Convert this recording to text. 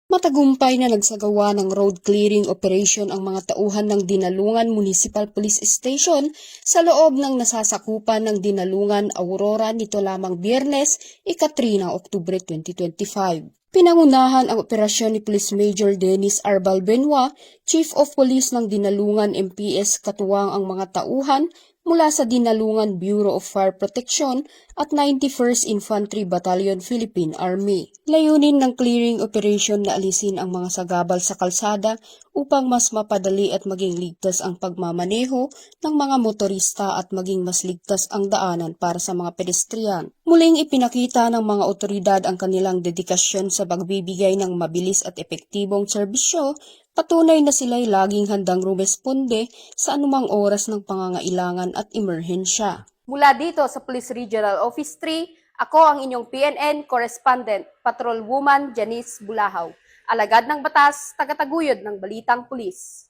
Matagumpay na nagsagawa ng road clearing operation ang mga tauhan ng Dinalungan Municipal Police Station sa loob ng nasasakupan ng Dinalungan Aurora nito lamang Biyernes, ika-3 ng Oktubre 2025. Pinangunahan ang operasyon ni Police Major Dennis Arbal Benoit, Chief of Police ng Dinalungan MPS, katuwang ang mga tauhan mula sa Dinalungan Bureau of Fire Protection at 91st Infantry Battalion Philippine Army. Layunin ng clearing operation na alisin ang mga sagabal sa kalsada upang mas mapadali at maging ligtas ang pagmamaneho ng mga motorista at maging mas ligtas ang daanan para sa mga pedestrian. Muling ipinakita ng mga otoridad ang kanilang dedikasyon sa pagbibigay ng mabilis at epektibong serbisyo. Patunay na sila'y laging handang rumesponde sa anumang oras ng pangangailangan at emerhensya. Mula dito sa Police Regional Office 3, ako ang inyong PNN Correspondent, Patrolwoman Janice Bulahaw. Alagad ng batas, tagataguyod ng Balitang Pulis.